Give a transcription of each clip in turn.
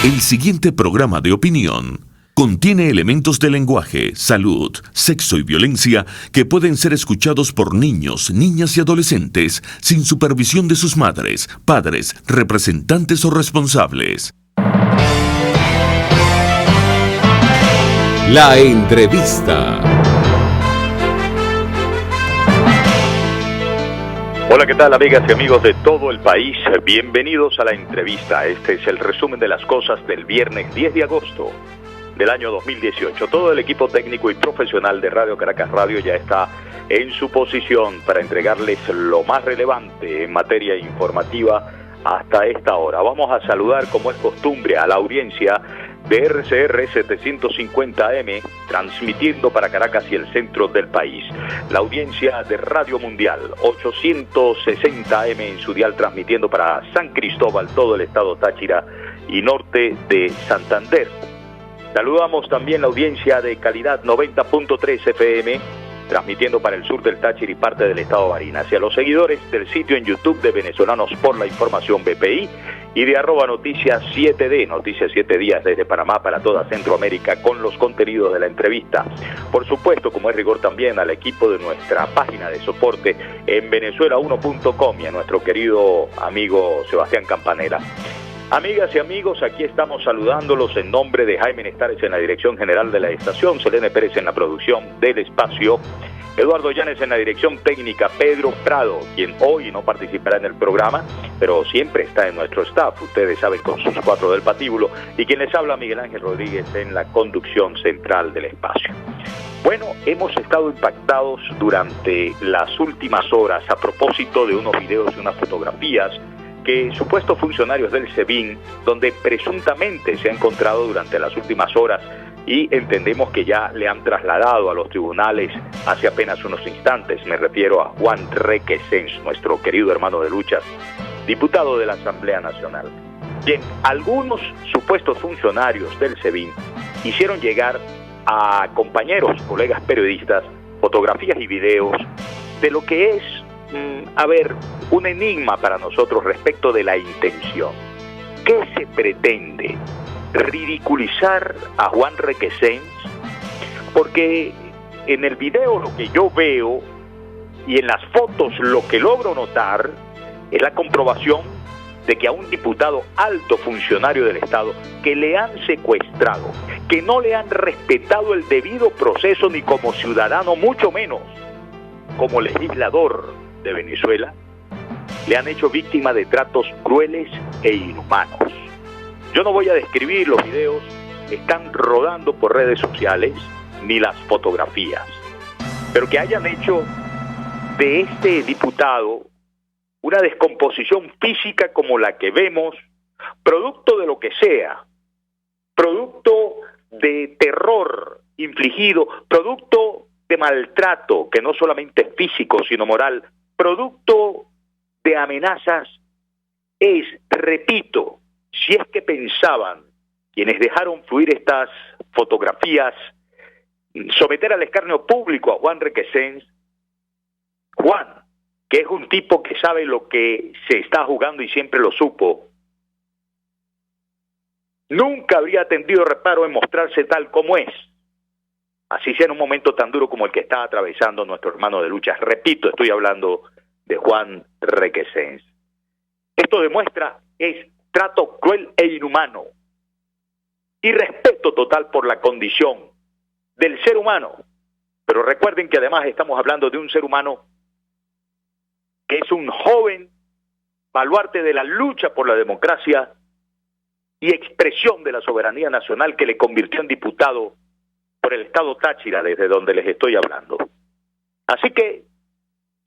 El siguiente programa de opinión contiene elementos de lenguaje, salud, sexo y violencia que pueden ser escuchados por niños, niñas y adolescentes sin supervisión de sus madres, padres, representantes o responsables. La entrevista. Hola, ¿qué tal, amigas y amigos de todo el país? Bienvenidos a la entrevista. Este es el resumen de las cosas del viernes 10 de agosto del año 2018. Todo el equipo técnico y profesional de Radio Caracas Radio ya está en su posición para entregarles lo más relevante en materia informativa hasta esta hora. Vamos a saludar, como es costumbre, a la audiencia de RCR 750M, transmitiendo para Caracas y el centro del país. La audiencia de Radio Mundial 860M en su dial, transmitiendo para San Cristóbal, todo el estado Táchira y norte de Santander. Saludamos también la audiencia de calidad 90.3 FM, transmitiendo para el sur del Táchira y parte del estado Barinas. Y a los seguidores del sitio en YouTube de Venezolanos por la Información BPI y de @noticias 7D, Noticias 7 días desde Panamá para toda Centroamérica con los contenidos de la entrevista. Por supuesto, como es rigor, también al equipo de nuestra página de soporte en venezuela1.com y a nuestro querido amigo Sebastián Campanera. Amigas y amigos, aquí estamos saludándolos en nombre de Jaime Nestares en la dirección general de la estación, Selene Pérez en la producción del espacio, Eduardo Llanes en la dirección técnica, Pedro Prado, quien hoy no participará en el programa, pero siempre está en nuestro staff, ustedes saben, con sus 4 del patíbulo, y quien les habla, Miguel Ángel Rodríguez, en la conducción central del espacio. Bueno, hemos estado impactados durante las últimas horas a propósito de unos videos y unas fotografías que supuestos funcionarios del SEBIN, donde presuntamente se ha encontrado durante las últimas horas, y entendemos que ya le han trasladado a los tribunales hace apenas unos instantes. Me refiero a Juan Requesens, nuestro querido hermano de luchas, diputado de la Asamblea Nacional. Bien, algunos supuestos funcionarios del SEBIN hicieron llegar a compañeros, colegas periodistas, fotografías y videos de lo que es un enigma para nosotros respecto de la intención. ¿Qué se pretende? ¿Ridiculizar a Juan Requesens? Porque en el video lo que yo veo y en las fotos lo que logro notar es la comprobación de que a un diputado alto funcionario del Estado que le han secuestrado, que no le han respetado el debido proceso ni como ciudadano, mucho menos como legislador de Venezuela, le han hecho víctima de tratos crueles e inhumanos. Yo no voy a describir los videos, están rodando por redes sociales, ni las fotografías, pero que hayan hecho de este diputado una descomposición física como la que vemos, producto de lo que sea, producto de terror infligido, producto de maltrato, que no solamente es físico, sino moral, producto de amenazas, es, repito, si es que pensaban quienes dejaron fluir estas fotografías, someter al escarnio público a Juan Requesens, Juan, que es un tipo que sabe lo que se está jugando y siempre lo supo, nunca habría tenido reparo en mostrarse tal como es, así sea en un momento tan duro como el que está atravesando nuestro hermano de luchas. Repito, estoy hablando de Juan Requesens. Esto demuestra es trato cruel e inhumano y respeto total por la condición del ser humano. Pero recuerden que además estamos hablando de un ser humano que es un joven baluarte de la lucha por la democracia y expresión de la soberanía nacional que le convirtió en diputado por el estado Táchira, desde donde les estoy hablando. Así que,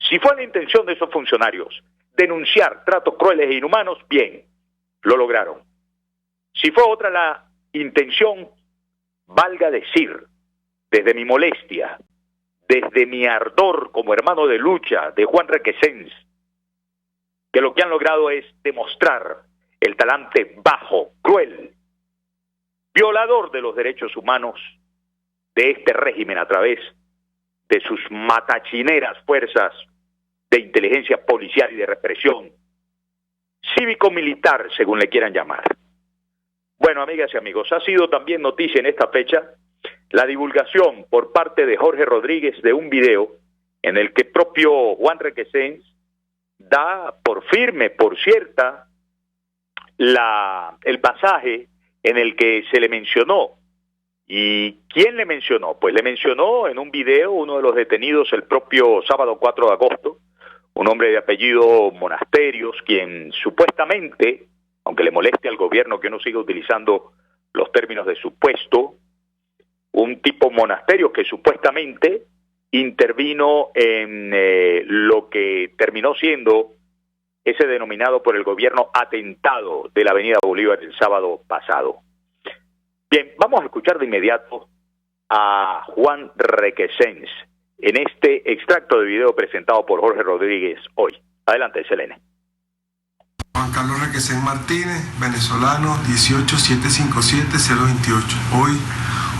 si fue la intención de esos funcionarios denunciar tratos crueles e inhumanos, bien, lo lograron. Si fue otra la intención, valga decir, desde mi molestia, desde mi ardor como hermano de lucha de Juan Requesens, que lo que han logrado es demostrar el talante bajo, cruel, violador de los derechos humanos de este régimen a través de sus matachineras fuerzas de inteligencia policial y de represión, cívico-militar, según le quieran llamar. Bueno, Bueno, amigas y amigos, ha sido también noticia en esta fecha la divulgación por parte de Jorge Rodríguez de un video en el que propio Juan Requesens da por firme, por cierta, el pasaje en el que se le mencionó. ¿Y quién le mencionó? Pues le mencionó en un video uno de los detenidos el propio sábado 4 de agosto, un hombre de apellido Monasterios, quien supuestamente, aunque le moleste al gobierno que uno siga utilizando los términos de supuesto, un tipo Monasterios que supuestamente intervino en lo que terminó siendo ese denominado por el gobierno atentado de la Avenida Bolívar el sábado pasado. Bien, vamos a escuchar de inmediato a Juan Requesens en este extracto de video presentado por Jorge Rodríguez hoy. Adelante, Selene. Juan Carlos Requesens Martínez, venezolano, 18-757-028. Hoy,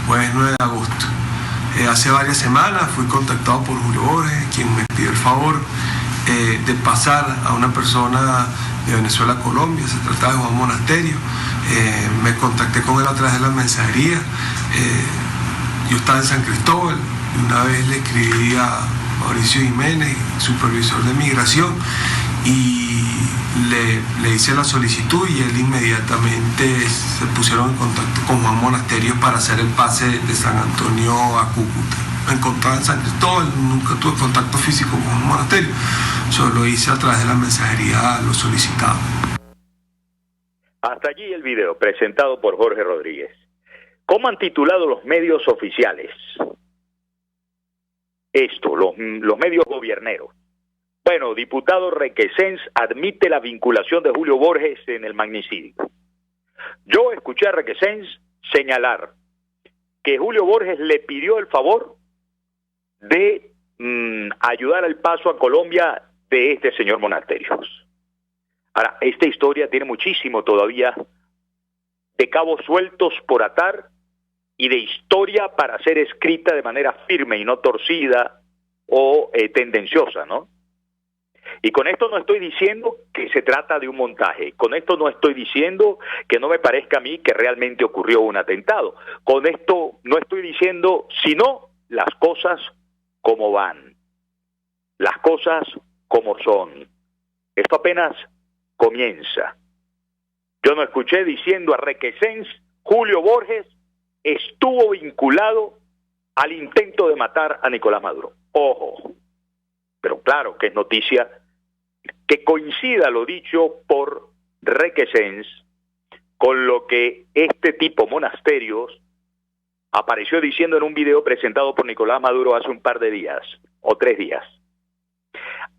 jueves 9 de agosto. Hace varias semanas fui contactado por Julio Borges, quien me pidió el favor de pasar a una persona de Venezuela a Colombia. Se trataba de Juan Monasterio. Me contacté con él a través de la mensajería. Yo estaba en San Cristóbal y una vez le escribí a Mauricio Jiménez, supervisor de migración, y le hice la solicitud y él inmediatamente se pusieron en contacto con Juan Monasterio para hacer el pase de San Antonio a Cúcuta. Me encontraba en San Cristóbal, nunca tuve contacto físico con Juan Monasterio, solo hice a través de la mensajería lo solicitado. Hasta allí el video presentado por Jorge Rodríguez. ¿Cómo han titulado los medios oficiales esto, los medios gobierneros? Bueno, diputado Requesens admite la vinculación de Julio Borges en el magnicidio. Yo escuché a Requesens señalar que Julio Borges le pidió el favor de ayudar al paso a Colombia de este señor Monasterios. Ahora, esta historia tiene muchísimo todavía de cabos sueltos por atar y de historia para ser escrita de manera firme y no torcida o tendenciosa, ¿no? Y con esto no estoy diciendo que se trata de un montaje, con esto no estoy diciendo que no me parezca a mí que realmente ocurrió un atentado, con esto no estoy diciendo sino las cosas como van, las cosas como son. Esto apenas comienza. Yo no escuché diciendo a Requesens, Julio Borges estuvo vinculado al intento de matar a Nicolás Maduro. Ojo, pero claro que es noticia que coincida lo dicho por Requesens con lo que este tipo Monasterios apareció diciendo en un video presentado por Nicolás Maduro hace un par de días o 3 días.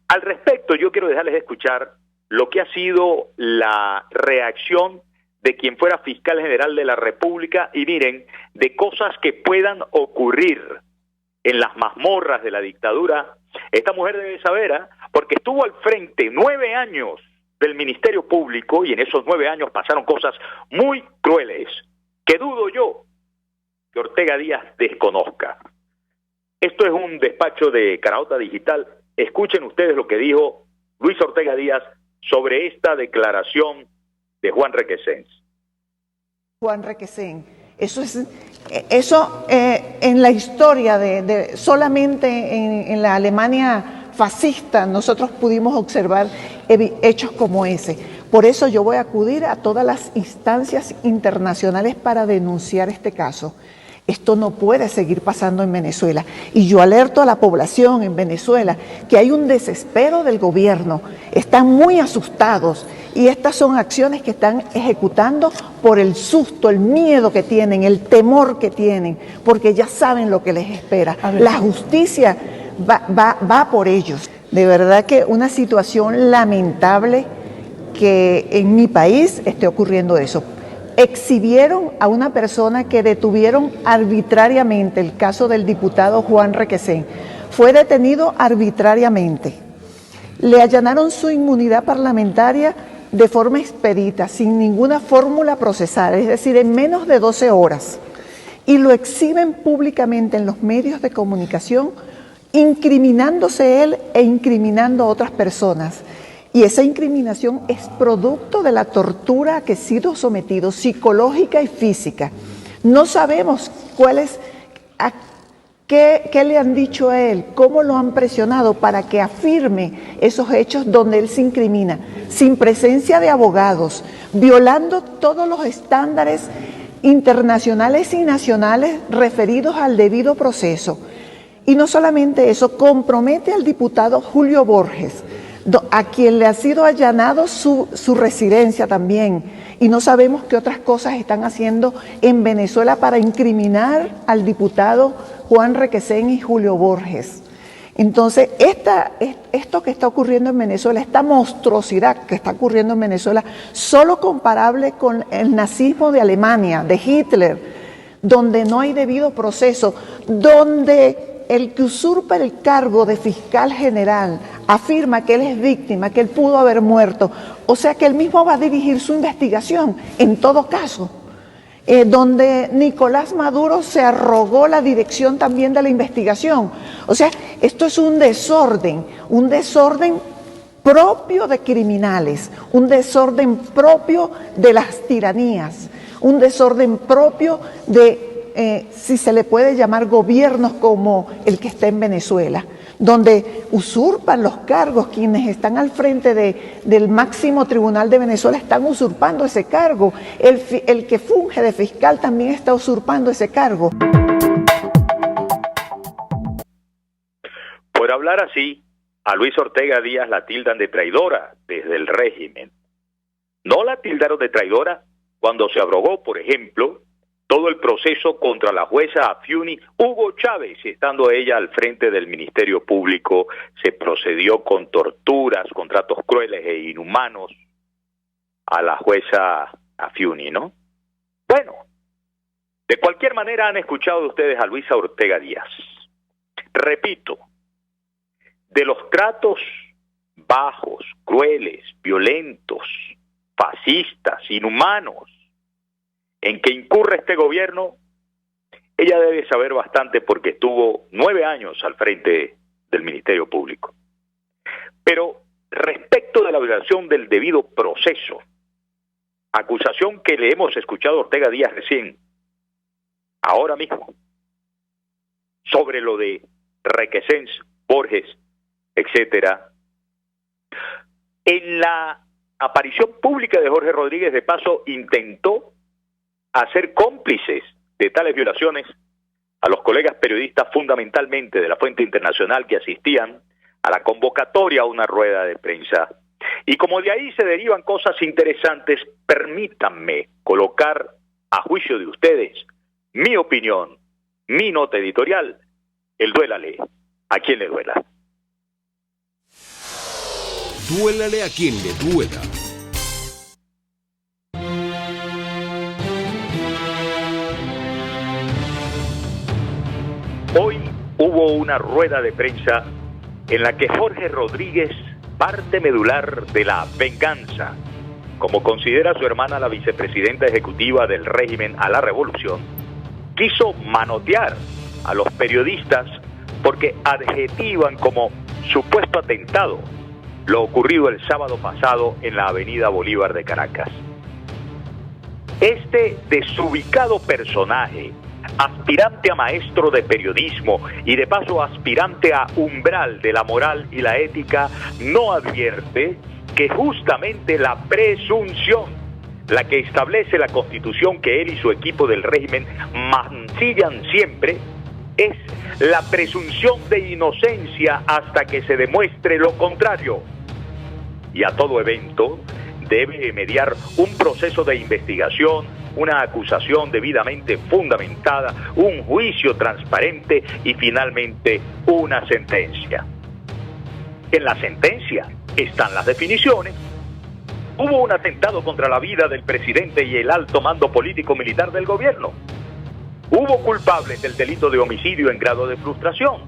Al respecto, yo quiero dejarles escuchar lo que ha sido la reacción de quien fuera fiscal general de la República y miren, de cosas que puedan ocurrir en las mazmorras de la dictadura. Esta mujer debe saber, porque estuvo al frente 9 años del Ministerio Público y en esos 9 años pasaron cosas muy crueles que dudo yo que Ortega Díaz desconozca. Esto es un despacho de Caraota Digital. Escuchen ustedes lo que dijo Luis Ortega Díaz sobre esta declaración de Juan Requesens. Juan Requesens, eso en la historia solamente en la Alemania fascista nosotros pudimos observar hechos como ese. Por eso yo voy a acudir a todas las instancias internacionales para denunciar este caso. Esto no puede seguir pasando en Venezuela. Y yo alerto a la población en Venezuela que hay un desespero del gobierno. Están muy asustados y estas son acciones que están ejecutando por el susto, el miedo que tienen, el temor que tienen, porque ya saben lo que les espera. La justicia va por ellos. De verdad que una situación lamentable que en mi país esté ocurriendo eso. Exhibieron a una persona que detuvieron arbitrariamente, el caso del diputado Juan Requesens. Fue detenido arbitrariamente. Le allanaron su inmunidad parlamentaria de forma expedita, sin ninguna fórmula procesal, es decir, en menos de 12 horas. Y lo exhiben públicamente en los medios de comunicación, incriminándose él e incriminando a otras personas. Y esa incriminación es producto de la tortura a que ha sido sometido, psicológica y física. No sabemos qué le han dicho a él, cómo lo han presionado para que afirme esos hechos donde él se incrimina, sin presencia de abogados, violando todos los estándares internacionales y nacionales referidos al debido proceso. Y no solamente eso, compromete al diputado Julio Borges, a quien le ha sido allanado su residencia también, y no sabemos qué otras cosas están haciendo en Venezuela para incriminar al diputado Juan Requesén y Julio Borges. Entonces, esto que está ocurriendo en Venezuela, esta monstruosidad que está ocurriendo en Venezuela, solo comparable con el nazismo de Alemania, de Hitler, donde no hay debido proceso, donde el que usurpa el cargo de fiscal general afirma que él es víctima, que él pudo haber muerto, o sea que él mismo va a dirigir su investigación, en todo caso, donde Nicolás Maduro se arrogó la dirección también de la investigación. O sea, esto es un desorden propio de criminales, un desorden propio de las tiranías, un desorden propio de si se le puede llamar gobiernos como el que está en Venezuela, donde usurpan los cargos. Quienes están al frente del máximo tribunal de Venezuela están usurpando ese cargo. El que funge de fiscal también está usurpando ese cargo. Por hablar así, a Luis Ortega Díaz la tildan de traidora desde el régimen. No la tildaron de traidora cuando se abrogó, por ejemplo, todo el proceso contra la jueza Afiuni Hugo Chávez, estando ella al frente del Ministerio Público. Se procedió con torturas, con tratos crueles e inhumanos a la jueza Afiuni, ¿no? Bueno, de cualquier manera han escuchado ustedes a Luisa Ortega Díaz. Repito, de los tratos bajos, crueles, violentos, fascistas, inhumanos, en que incurre este gobierno, ella debe saber bastante porque estuvo 9 años al frente del Ministerio Público. Pero respecto de la violación del debido proceso, acusación que le hemos escuchado a Ortega Díaz recién, ahora mismo, sobre lo de Requesén, Borges, etcétera, en la aparición pública de Jorge Rodríguez, de paso, intentó hacer cómplices de tales violaciones a los colegas periodistas, fundamentalmente de la Fuente Internacional, que asistían a la convocatoria a una rueda de prensa. Y como de ahí se derivan cosas interesantes, permítanme colocar a juicio de ustedes mi opinión, mi nota editorial, el duélale a quien le duela. Duélale a quien le duela. Hoy hubo una rueda de prensa en la que Jorge Rodríguez, parte medular de la venganza, como considera su hermana la vicepresidenta ejecutiva del régimen a la revolución, quiso manotear a los periodistas porque adjetivan como supuesto atentado lo ocurrido el sábado pasado en la avenida Bolívar de Caracas. Este desubicado personaje, aspirante a maestro de periodismo y de paso aspirante a umbral de la moral y la ética, no advierte que justamente la presunción, la que establece la Constitución que él y su equipo del régimen mancillan siempre, es la presunción de inocencia hasta que se demuestre lo contrario. Y a todo evento debe mediar un proceso de investigación, una acusación debidamente fundamentada, un juicio transparente y finalmente una sentencia. En la sentencia están las definiciones. Hubo un atentado contra la vida del presidente y el alto mando político-militar del gobierno. Hubo culpables del delito de homicidio en grado de frustración.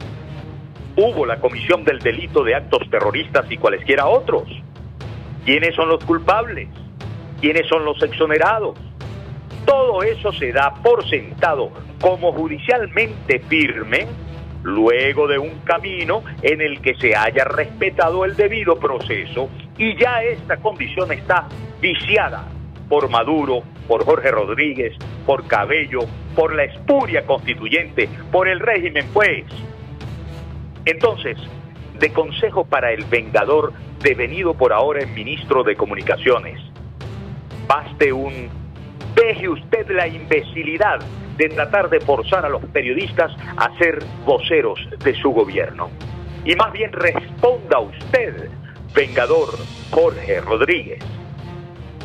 Hubo la comisión del delito de actos terroristas y cualesquiera otros. ¿Quiénes son los culpables? ¿Quiénes son los exonerados? Todo eso se da por sentado como judicialmente firme luego de un camino en el que se haya respetado el debido proceso Y ya esta condición está viciada por Maduro, por Jorge Rodríguez, por Cabello, por la espuria constituyente, por el régimen, pues. Entonces, de consejo para el vengador devenido por ahora en ministro de Comunicaciones, deje usted la imbecilidad de tratar de forzar a los periodistas a ser voceros de su gobierno. Y más bien responda usted, vengador Jorge Rodríguez.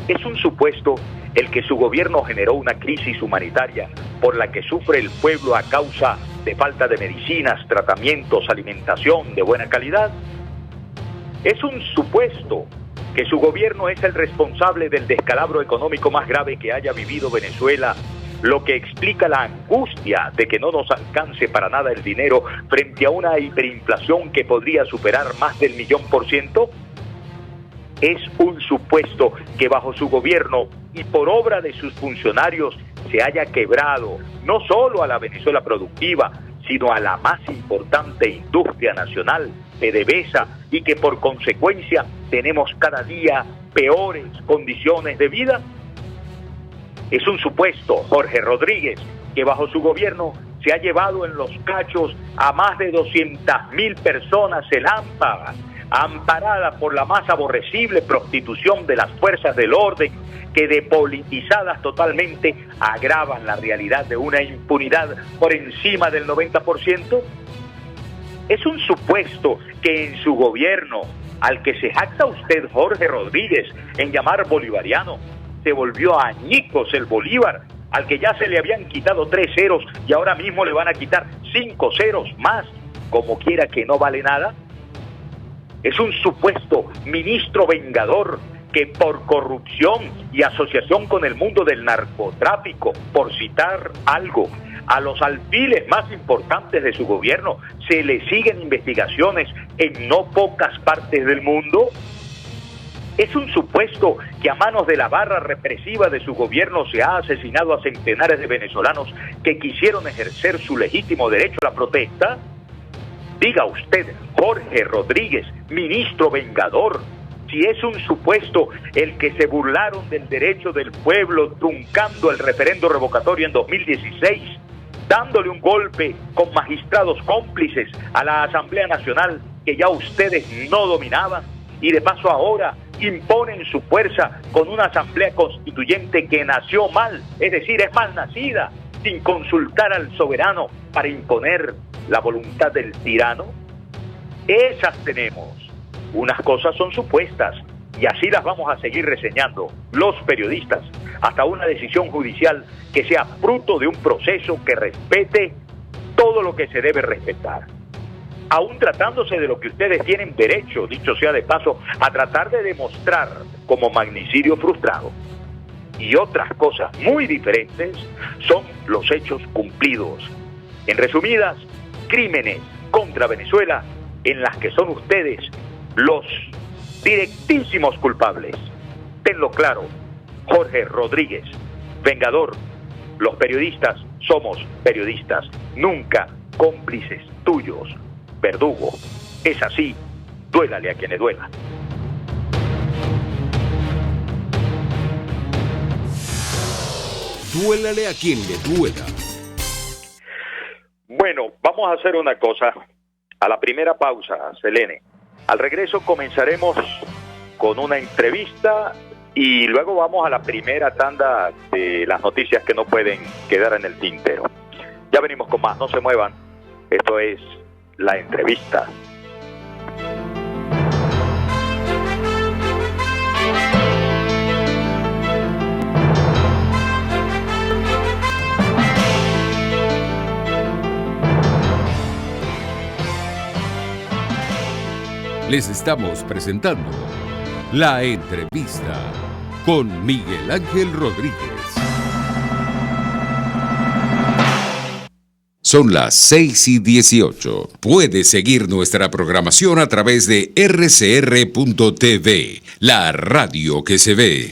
Es un supuesto el que su gobierno generó una crisis humanitaria por la que sufre el pueblo a causa de falta de medicinas, tratamientos, alimentación de buena calidad. Es un supuesto que su gobierno es el responsable del descalabro económico más grave que haya vivido Venezuela, lo que explica la angustia de que no nos alcance para nada el dinero frente a una hiperinflación que podría superar más del 1.000.000%. Es un supuesto que bajo su gobierno y por obra de sus funcionarios se haya quebrado no solo a la Venezuela productiva, sino a la más importante industria nacional, PDVSA, y que por consecuencia tenemos cada día peores condiciones de vida. Es un supuesto, Jorge Rodríguez, que bajo su gobierno se ha llevado en los cachos a más de 200.000 personas relámpagas, amparadas por la más aborrecible prostitución de las fuerzas del orden, que depolitizadas totalmente agravan la realidad de una impunidad por encima del 90%. Es un supuesto que en su gobierno, al que se jacta usted, Jorge Rodríguez, en llamar bolivariano, se volvió añicos el bolívar, al que ya se le habían quitado 3 ceros y ahora mismo le van a quitar 5 ceros más, como quiera que no vale nada. Es un supuesto ministro vengador que por corrupción y asociación con el mundo del narcotráfico, por citar algo, a los alfiles más importantes de su gobierno se le siguen investigaciones en no pocas partes del mundo. Es un supuesto que a manos de la barra represiva de su gobierno se ha asesinado a centenares de venezolanos que quisieron ejercer su legítimo derecho a la protesta. Diga usted, Jorge Rodríguez, ministro vengador, si es un supuesto el que se burlaron del derecho del pueblo truncando el referendo revocatorio en 2016, dándole un golpe con magistrados cómplices a la Asamblea Nacional que ya ustedes no dominaban, y de paso ahora imponen su fuerza con una Asamblea Constituyente que nació mal, es decir, es mal nacida, sin consultar al soberano para imponer la voluntad del tirano. Esas tenemos. Unas cosas son supuestas y así las vamos a seguir reseñando los periodistas hasta una decisión judicial que sea fruto de un proceso que respete todo lo que se debe respetar. Aún tratándose de lo que ustedes tienen derecho, dicho sea de paso, a tratar de demostrar como magnicidio frustrado. Y otras cosas muy diferentes son los hechos cumplidos. En resumidas, crímenes contra Venezuela en las que son ustedes los directísimos culpables. Tenlo claro, Jorge Rodríguez, vengador. Los periodistas somos periodistas, nunca cómplices tuyos. Verdugo, es así, duélale a quien le duela. Duélale a quien le duela. Bueno, vamos a hacer una cosa. A la primera pausa, Selene. Al regreso comenzaremos con una entrevista y luego vamos a la primera tanda de las noticias que no pueden quedar en el tintero. Ya venimos con más, no se muevan. Esto es La Entrevista. Les estamos presentando La Entrevista con Miguel Ángel Rodríguez. Son las 6:18. Puedes seguir nuestra programación a través de rcr.tv, la radio que se ve.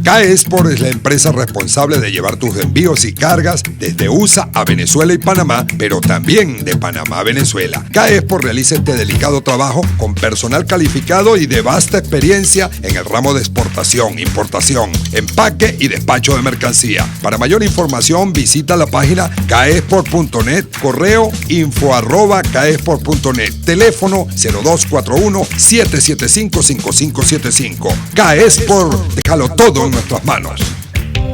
CAESPOR es la empresa responsable de llevar tus envíos y cargas desde USA a Venezuela y Panamá, pero también de Panamá a Venezuela. CAESPOR realiza este delicado trabajo con personal calificado y de vasta experiencia en el ramo de exportación, importación, empaque y despacho de mercancía. Para mayor información visita la página caespor.net, correo info@caespor.net, teléfono 0241-775-5575. CAESPOR, déjalo todo en nuestras manos.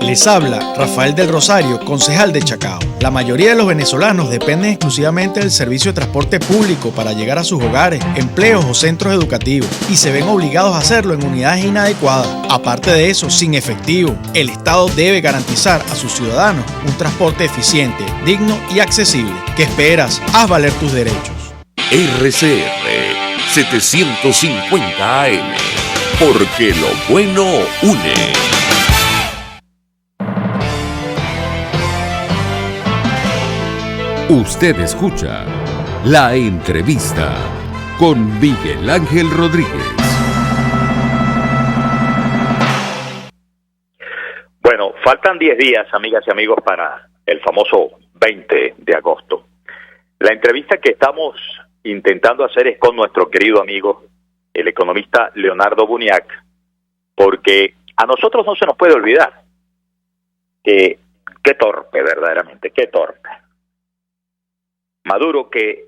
Les habla Rafael del Rosario, concejal de Chacao. La mayoría de los venezolanos dependen exclusivamente del servicio de transporte público para llegar a sus hogares, empleos o centros educativos y se ven obligados a hacerlo en unidades inadecuadas. Aparte de eso, sin efectivo, el Estado debe garantizar a sus ciudadanos un transporte eficiente, digno y accesible. ¿Qué esperas? Haz valer tus derechos. RCR 750 AM, porque lo bueno une. Usted escucha La Entrevista con Miguel Ángel Rodríguez. Bueno, faltan 10 días, amigas y amigos, para el famoso 20 de agosto. La entrevista que estamos intentando hacer es con nuestro querido amigo, el economista Leonardo Buniac, porque a nosotros no se nos puede olvidar que qué torpe, verdaderamente, qué torpe. Maduro, que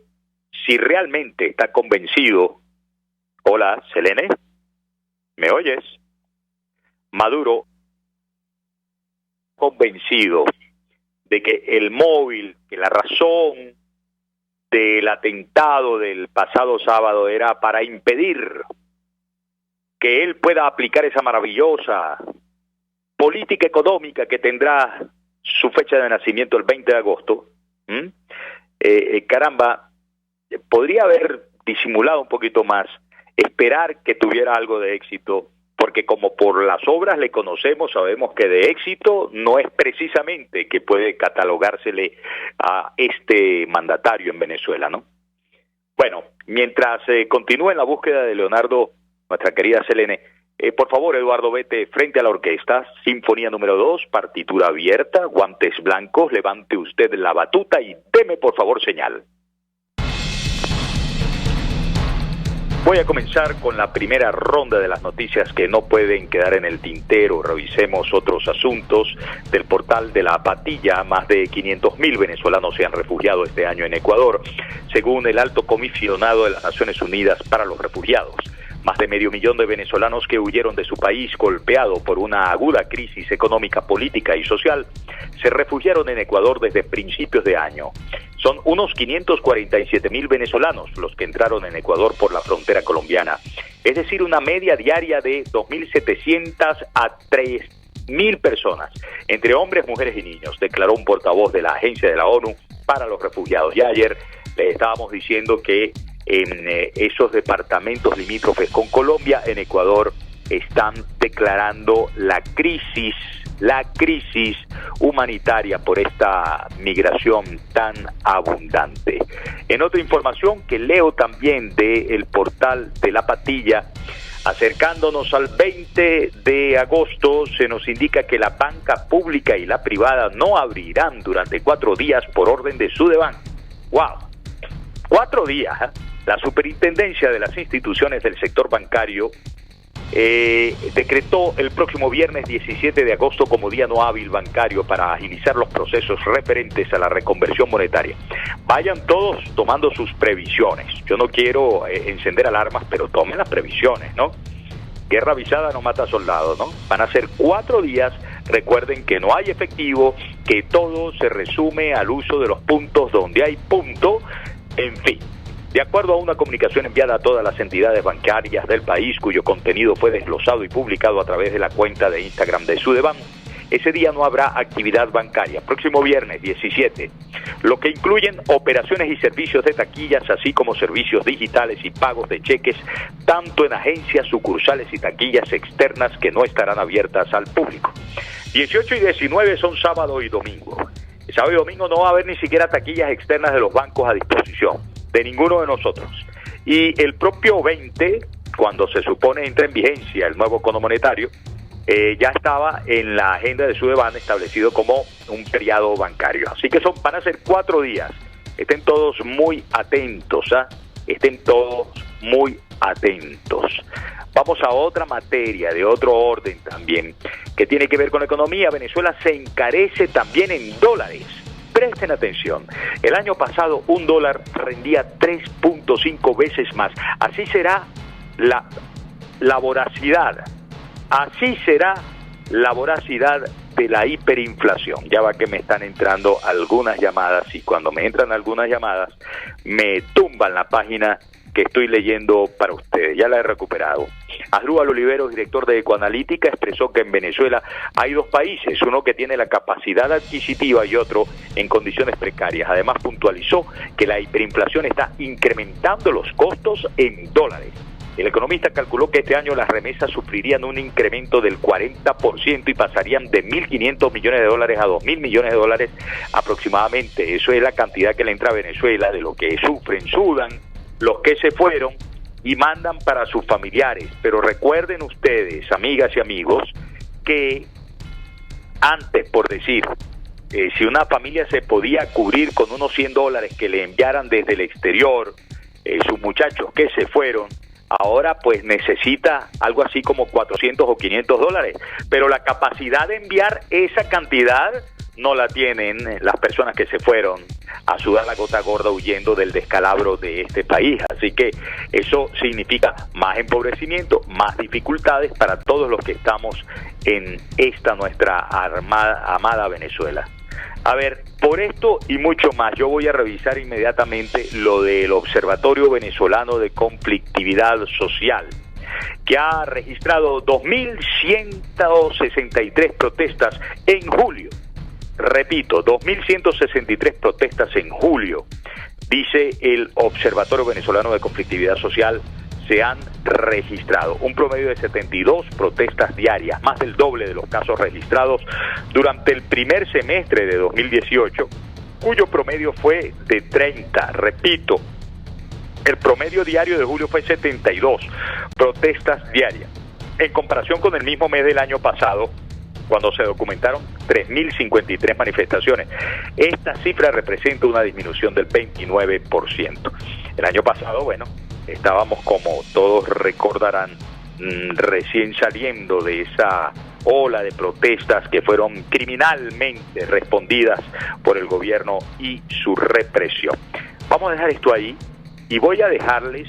si realmente está convencido, hola, Selene, ¿me oyes? Maduro, convencido de que el móvil, que la razón del atentado del pasado sábado era para impedir que él pueda aplicar esa maravillosa política económica que tendrá su fecha de nacimiento el 20 de agosto, caramba, podría haber disimulado un poquito más, esperar que tuviera algo de éxito, porque como por las obras le conocemos, sabemos que de éxito no es precisamente que puede catalogársele a este mandatario en Venezuela, ¿no? Bueno, mientras continúa en la búsqueda de Leonardo, nuestra querida Selene, por favor, Eduardo, vete frente a la orquesta, Sinfonía número 2, partitura abierta, guantes blancos, levante usted la batuta y deme por favor señal. Voy a comenzar con la primera ronda de las noticias que no pueden quedar en el tintero. Revisemos otros asuntos del portal de La Patilla. Más de 500.000 venezolanos se han refugiado este año en Ecuador, según el alto comisionado de las Naciones Unidas para los Refugiados. Más de 500.000 de venezolanos que huyeron de su país golpeado por una aguda crisis económica, política y social se refugiaron en Ecuador desde principios de año. Son unos 547.000 venezolanos los que entraron en Ecuador por la frontera colombiana, es decir, una media diaria de 2.700 a 3.000 personas, entre hombres, mujeres y niños, declaró un portavoz de la Agencia de la ONU para los Refugiados. Ya ayer le estábamos diciendo que en esos departamentos limítrofes con Colombia, en Ecuador, están declarando la crisis humanitaria por esta migración tan abundante. En otra información que leo también del portal de La Patilla, acercándonos al 20 de agosto, se nos indica que la banca pública y la privada no abrirán durante 4 días por orden de Sudeban. ¡Wow! 4 días, ¿eh? La superintendencia de las instituciones del sector bancario decretó el próximo viernes 17 de agosto como día no hábil bancario para agilizar los procesos referentes a la reconversión monetaria. Vayan todos tomando sus previsiones. Yo no quiero encender alarmas, pero tomen las previsiones, ¿no? Guerra avisada no mata soldados, ¿no? Van a ser 4 días. Recuerden que no hay efectivo, que todo se resume al uso de los puntos donde hay punto, en fin. De acuerdo a una comunicación enviada a todas las entidades bancarias del país, cuyo contenido fue desglosado y publicado a través de la cuenta de Instagram de Sudeban, ese día no habrá actividad bancaria. Próximo viernes 17, lo que incluyen operaciones y servicios de taquillas, así como servicios digitales y pagos de cheques, tanto en agencias, sucursales y taquillas externas que no estarán abiertas al público. 18 y 19 son sábado y domingo. El sábado y domingo no va a haber ni siquiera taquillas externas de los bancos a disposición de ninguno de nosotros. Y el propio 20, cuando se supone entra en vigencia el nuevo Cono Monetario, ya estaba en la agenda de Sudeban establecido como un feriado bancario. Así que van a ser 4 días. Estén todos muy atentos, estén todos muy atentos. Vamos a otra materia de otro orden también, que tiene que ver con la economía. Venezuela se encarece también en dólares. Presten atención. El año pasado un dólar rendía 3.5 veces más. Así será la voracidad. Así será la voracidad de la hiperinflación. Ya va que me están entrando algunas llamadas y cuando me entran algunas llamadas me tumban la página que estoy leyendo para ustedes. Ya la he recuperado. Asdrúbal Oliveros, director de Ecoanalítica, expresó que en Venezuela hay 2 países, uno que tiene la capacidad adquisitiva y otro en condiciones precarias. Además puntualizó que la hiperinflación está incrementando los costos en dólares. El economista calculó que este año las remesas sufrirían un incremento del 40% y pasarían de 1.500 millones de dólares a 2.000 millones de dólares aproximadamente. Eso es la cantidad que le entra a Venezuela de lo que sufren, sudan los que se fueron y mandan para sus familiares. Pero recuerden ustedes, amigas y amigos, que antes, por decir, si una familia se podía cubrir con unos $100 que le enviaran desde el exterior, sus muchachos que se fueron, ahora pues necesita algo así como $400 o $500, pero la capacidad de enviar esa cantidad no la tienen las personas que se fueron a sudar la gota gorda huyendo del descalabro de este país. Así que eso significa más empobrecimiento, más dificultades para todos los que estamos en esta nuestra amada Venezuela. A ver, por esto y mucho más, yo voy a revisar inmediatamente lo del Observatorio Venezolano de Conflictividad Social, que ha registrado 2.163 protestas en julio. Repito, 2.163 protestas en julio, dice el Observatorio Venezolano de Conflictividad Social. Se han registrado un promedio de 72 protestas diarias, más del doble de los casos registrados durante el primer semestre de 2018, cuyo promedio fue de 30. Repito, el promedio diario de julio fue 72 protestas diarias, en comparación con el mismo mes del año pasado, cuando se documentaron 3.053 manifestaciones. Esta cifra representa una disminución del 29%. El año pasado, bueno, estábamos, como todos recordarán, recién saliendo de esa ola de protestas que fueron criminalmente respondidas por el gobierno y su represión. Vamos a dejar esto ahí y voy a dejarles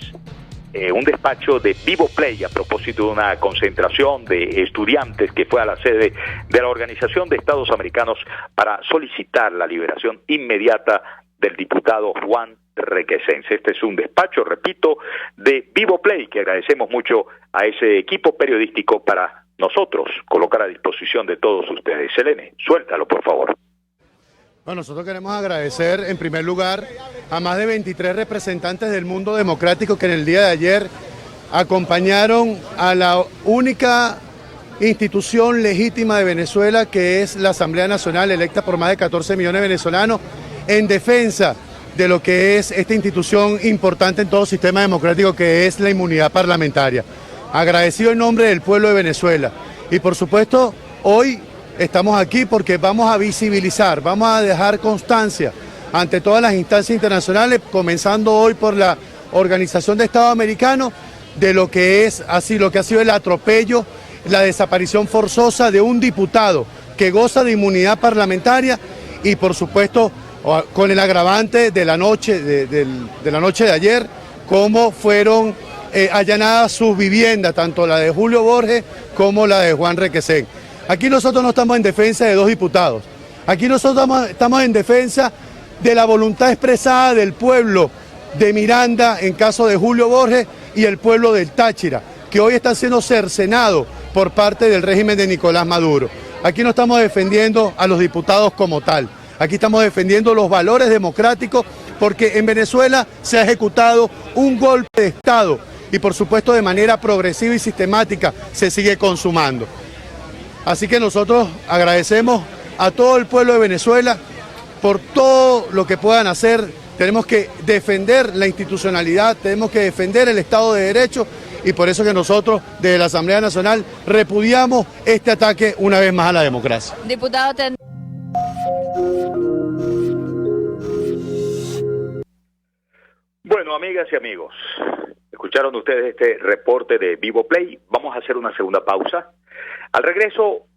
un despacho de Vivo Play a propósito de una concentración de estudiantes que fue a la sede de la Organización de Estados Americanos para solicitar la liberación inmediata del diputado Juan Requesens. Este es un despacho, repito, de Vivo Play, que agradecemos mucho a ese equipo periodístico para nosotros colocar a disposición de todos ustedes. Selene, suéltalo, por favor. Bueno, nosotros queremos agradecer en primer lugar a más de 23 representantes del mundo democrático que en el día de ayer acompañaron a la única institución legítima de Venezuela, que es la Asamblea Nacional, electa por más de 14 millones de venezolanos, en defensa de lo que es esta institución importante en todo sistema democrático, que es la inmunidad parlamentaria. Agradecido en nombre del pueblo de Venezuela. Y por supuesto, hoy estamos aquí porque vamos a visibilizar, vamos a dejar constancia ante todas las instancias internacionales, comenzando hoy por la Organización de Estados Americanos, de lo que es así, lo que ha sido el atropello, la desaparición forzosa de un diputado que goza de inmunidad parlamentaria y por supuesto con el agravante de la noche de ayer, cómo fueron allanadas sus viviendas, tanto la de Julio Borges como la de Juan Requesens. Aquí nosotros no estamos en defensa de 2 diputados, aquí nosotros estamos en defensa de la voluntad expresada del pueblo de Miranda en caso de Julio Borges y el pueblo del Táchira, que hoy están siendo cercenados por parte del régimen de Nicolás Maduro. Aquí no estamos defendiendo a los diputados como tal, aquí estamos defendiendo los valores democráticos, porque en Venezuela se ha ejecutado un golpe de Estado y por supuesto de manera progresiva y sistemática se sigue consumando. Así que nosotros agradecemos a todo el pueblo de Venezuela por todo lo que puedan hacer. Tenemos que defender la institucionalidad, tenemos que defender el Estado de Derecho y por eso que nosotros desde la Asamblea Nacional repudiamos este ataque una vez más a la democracia. Diputado, Bueno, amigas y amigos, escucharon ustedes este reporte de Vivo Play. Vamos a hacer una segunda pausa. Al regreso,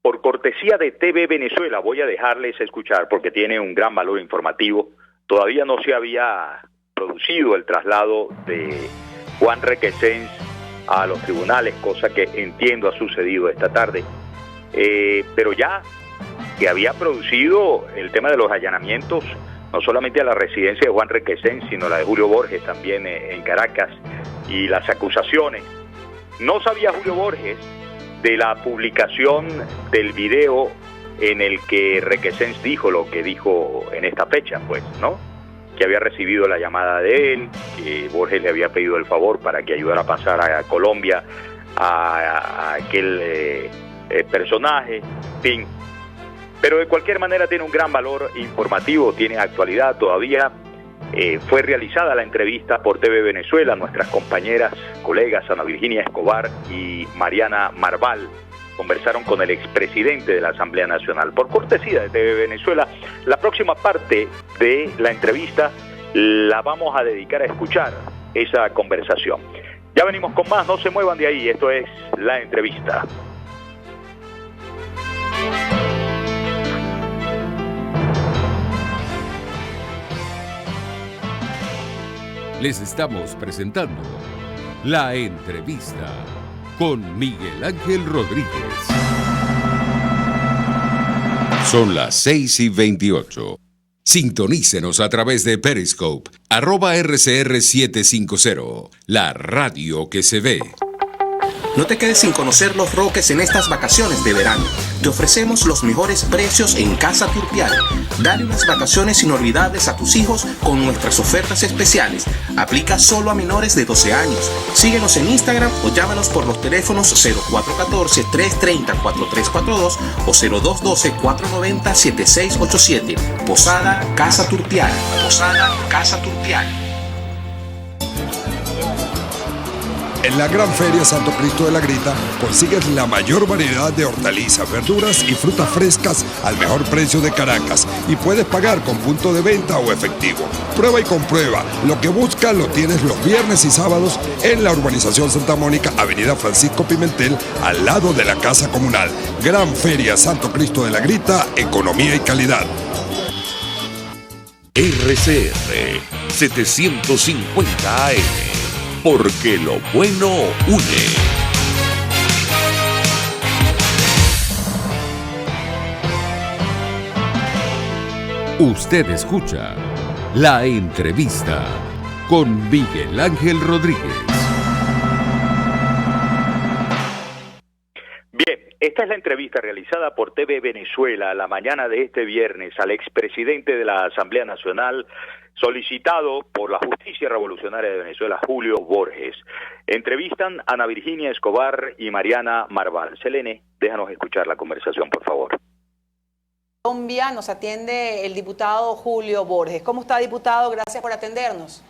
por cortesía de TV Venezuela, voy a dejarles escuchar porque tiene un gran valor informativo. Todavía no se había producido el traslado de Juan Requesens a los tribunales, cosa que entiendo ha sucedido esta tarde. Pero ya que había producido el tema de los allanamientos, no solamente a la residencia de Juan Requesens, sino la de Julio Borges también en Caracas, y las acusaciones. No sabía Julio Borges de la publicación del video en el que Requesens dijo lo que dijo en esta fecha, pues, ¿no? Que había recibido la llamada de él, que Borges le había pedido el favor para que ayudara a pasar a Colombia a aquel personaje, en fin. Pero de cualquier manera tiene un gran valor informativo, tiene actualidad todavía. Fue realizada la entrevista por TV Venezuela, nuestras compañeras, colegas Ana Virginia Escobar y Mariana Marval conversaron con el expresidente de la Asamblea Nacional. Por cortesía de TV Venezuela, la próxima parte de la entrevista la vamos a dedicar a escuchar esa conversación. Ya venimos con más, no se muevan de ahí, esto es La Entrevista. Les estamos presentando La Entrevista con Miguel Ángel Rodríguez. Son las 6:28. Sintonícenos a través de Periscope, @RCR750, la radio que se ve. No te quedes sin conocer Los Roques en estas vacaciones de verano. Te ofrecemos los mejores precios en Casa Turpial. Dale unas vacaciones inolvidables a tus hijos con nuestras ofertas especiales. Aplica solo a menores de 12 años. Síguenos en Instagram o llámanos por los teléfonos 0414-330-4342 o 0212-490-7687. Posada Casa Turpial. Posada Casa Turpial. En la Gran Feria Santo Cristo de la Grita consigues la mayor variedad de hortalizas, verduras y frutas frescas al mejor precio de Caracas y puedes pagar con punto de venta o efectivo. Prueba y comprueba. Lo que buscas lo tienes los viernes y sábados en la urbanización Santa Mónica, Avenida Francisco Pimentel, al lado de la Casa Comunal. Gran Feria Santo Cristo de la Grita, economía y calidad. RCR 750 AM. Porque lo bueno une. Usted escucha La Entrevista con Miguel Ángel Rodríguez. Bien, esta es la entrevista realizada por TV Venezuela la mañana de este viernes al expresidente de la Asamblea Nacional, solicitado por la Justicia Revolucionaria de Venezuela, Julio Borges. Entrevistan a Ana Virginia Escobar y Mariana Marval. Selene, déjanos escuchar la conversación, por favor. Colombia nos atiende el diputado Julio Borges. ¿Cómo está, diputado? Gracias por atendernos.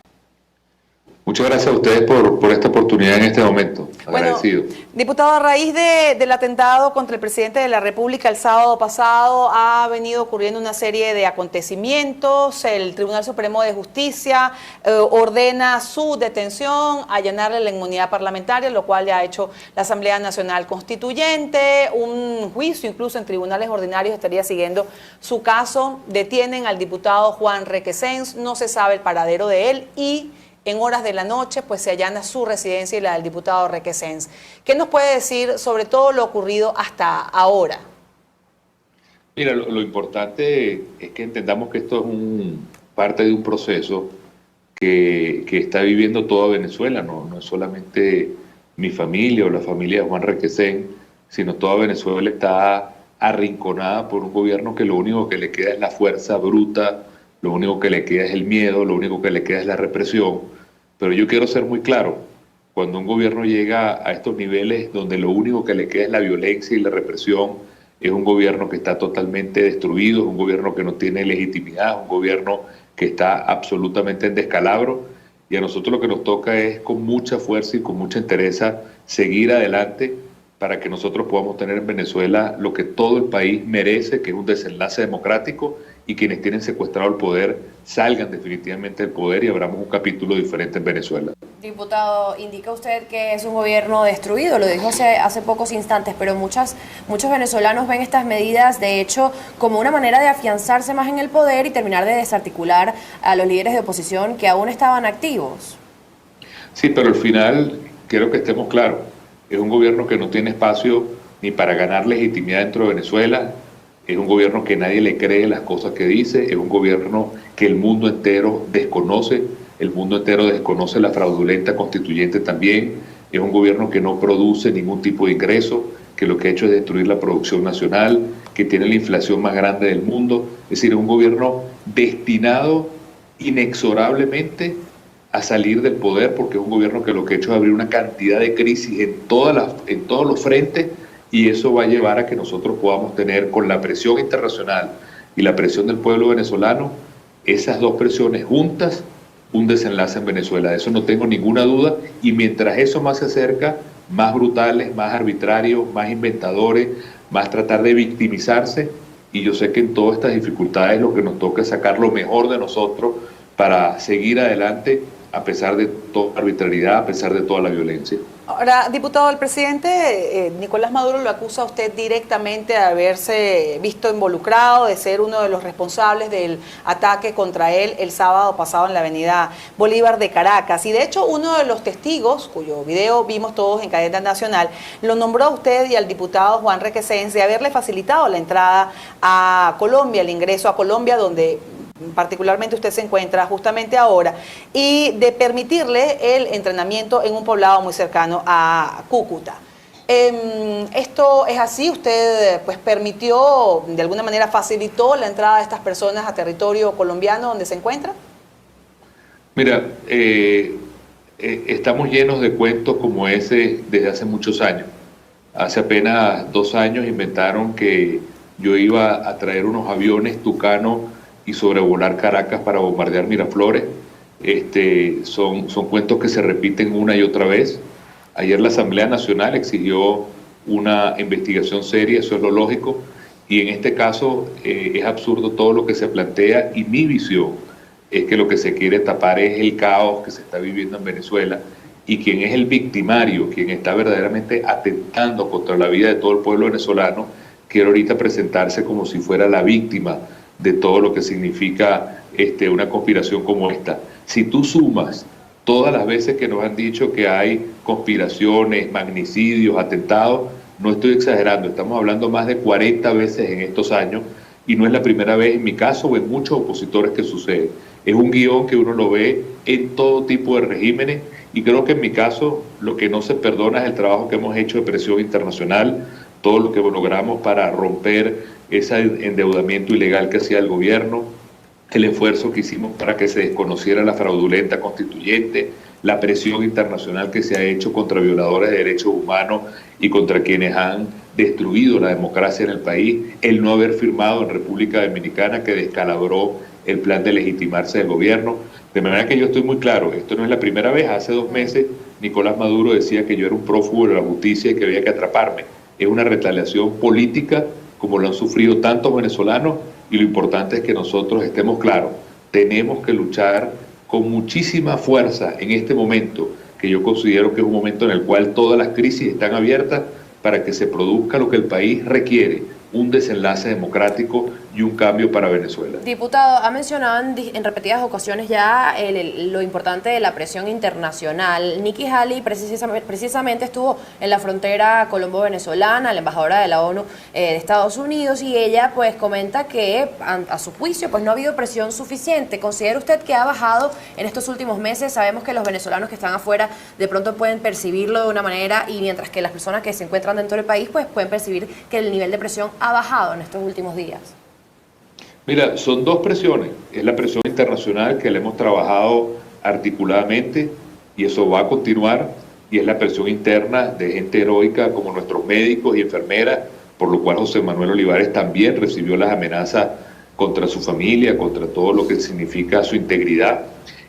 Muchas gracias a ustedes por esta oportunidad en este momento. Agradecido. Bueno, diputado, a raíz del atentado contra el presidente de la República el sábado pasado ha venido ocurriendo una serie de acontecimientos. El Tribunal Supremo de Justicia ordena su detención, allanarle la inmunidad parlamentaria, lo cual ya ha hecho la Asamblea Nacional Constituyente. Un juicio incluso en tribunales ordinarios estaría siguiendo su caso. Detienen al diputado Juan Requesens, no se sabe el paradero de él y en horas de la noche pues se allana su residencia y la del diputado Requesens. ¿Qué nos puede decir sobre todo lo ocurrido hasta ahora? Mira, lo importante es que entendamos que esto es parte de un proceso que está viviendo toda Venezuela, no es solamente mi familia o la familia de Juan Requesens, sino toda Venezuela está arrinconada por un gobierno que lo único que le queda es la fuerza bruta, lo único que le queda es el miedo, lo único que le queda es la represión. Pero yo quiero ser muy claro, cuando un gobierno llega a estos niveles donde lo único que le queda es la violencia y la represión, Es un gobierno que está totalmente destruido, es un gobierno que no tiene legitimidad, es un gobierno que está absolutamente en descalabro, y a nosotros lo que nos toca es con mucha fuerza y con mucha entereza seguir adelante para que nosotros podamos tener en Venezuela lo que todo el país merece, que es un desenlace democrático, y quienes tienen secuestrado el poder salgan definitivamente del poder y abramos un capítulo diferente en Venezuela. Diputado, indica usted que es un gobierno destruido, lo dijo hace pocos instantes, pero muchos venezolanos ven estas medidas, de hecho, como una manera de afianzarse más en el poder y terminar de desarticular a los líderes de oposición que aún estaban activos. Sí, pero al final, quiero que estemos claros, es un gobierno que no tiene espacio ni para ganar legitimidad dentro de Venezuela, es un gobierno que nadie le cree las cosas que dice, es un gobierno que el mundo entero desconoce, el mundo entero desconoce la fraudulenta constituyente también, es un gobierno que no produce ningún tipo de ingreso, que lo que ha hecho es destruir la producción nacional, que tiene la inflación más grande del mundo, es decir, es un gobierno destinado inexorablemente a salir del poder, porque es un gobierno que lo que ha hecho es abrir una cantidad de crisis en todos los frentes, y eso va a llevar a que nosotros podamos tener, con la presión internacional y la presión del pueblo venezolano, esas dos presiones juntas, un desenlace en Venezuela. De eso no tengo ninguna duda, y mientras eso más se acerca, más brutales, más arbitrarios, más inventadores, más tratar de victimizarse, y yo sé que en todas estas dificultades lo que nos toca es sacar lo mejor de nosotros para seguir adelante a pesar de toda arbitrariedad, a pesar de toda la violencia. Ahora, diputado, el presidente Nicolás Maduro lo acusa a usted directamente de haberse visto involucrado, de ser uno de los responsables del ataque contra él el sábado pasado en la avenida Bolívar de Caracas. Y de hecho, uno de los testigos, cuyo video vimos todos en cadena nacional, lo nombró a usted y al diputado Juan Requesens de haberle facilitado la entrada a Colombia, el ingreso a Colombia, donde particularmente usted se encuentra justamente ahora, y de permitirle el entrenamiento en un poblado muy cercano a Cúcuta. ¿Esto es así? ¿Usted pues permitió, de alguna manera facilitó la entrada de estas personas a territorio colombiano donde se encuentra? Mira, estamos llenos de cuentos como ese desde hace muchos años. Hace apenas 2 años inventaron que yo iba a traer unos aviones Tucano y sobrevolar Caracas para bombardear Miraflores. Son cuentos que se repiten una y otra vez. Ayer la Asamblea Nacional exigió una investigación seria, eso es lo lógico, y en este caso es absurdo todo lo que se plantea, y mi visión es que lo que se quiere tapar es el caos que se está viviendo en Venezuela, y quien es el victimario, quien está verdaderamente atentando contra la vida de todo el pueblo venezolano, quiere ahorita presentarse como si fuera la víctima de todo lo que significa una conspiración como esta. Si tú sumas todas las veces que nos han dicho que hay conspiraciones, magnicidios, atentados, no estoy exagerando, estamos hablando más de 40 veces en estos años, y no es la primera vez en mi caso o en muchos opositores que sucede. Es un guión que uno lo ve en todo tipo de regímenes, y creo que en mi caso lo que no se perdona es el trabajo que hemos hecho de presión internacional, todo lo que logramos para romper ese endeudamiento ilegal que hacía el gobierno, el esfuerzo que hicimos para que se desconociera la fraudulenta constituyente, la presión internacional que se ha hecho contra violadores de derechos humanos y contra quienes han destruido la democracia en el país, el no haber firmado en República Dominicana que descalabró el plan de legitimarse del gobierno. De manera que yo estoy muy claro, esto no es la primera vez. Hace 2 meses Nicolás Maduro decía que yo era un prófugo de la justicia y que había que atraparme. Es una retaliación política como lo han sufrido tantos venezolanos, y lo importante es que nosotros estemos claros, tenemos que luchar con muchísima fuerza en este momento, que yo considero que es un momento en el cual todas las crisis están abiertas para que se produzca lo que el país requiere, un desenlace democrático y un cambio para Venezuela. Diputado, ha mencionado en repetidas ocasiones ya lo importante de la presión internacional. Nikki Haley precisamente estuvo en la frontera colombo-venezolana, la embajadora de la ONU de Estados Unidos, y ella pues comenta que a su juicio pues no ha habido presión suficiente. ¿Considera usted que ha bajado en estos últimos meses? Sabemos que los venezolanos que están afuera de pronto pueden percibirlo de una manera, y mientras que las personas que se encuentran dentro del país pues pueden percibir que el nivel de presión ha bajado en estos últimos días. Mira, son 2 presiones. Es la presión internacional, que la hemos trabajado articuladamente y eso va a continuar, y es la presión interna de gente heroica como nuestros médicos y enfermeras, por lo cual José Manuel Olivares también recibió las amenazas contra su familia, contra todo lo que significa su integridad,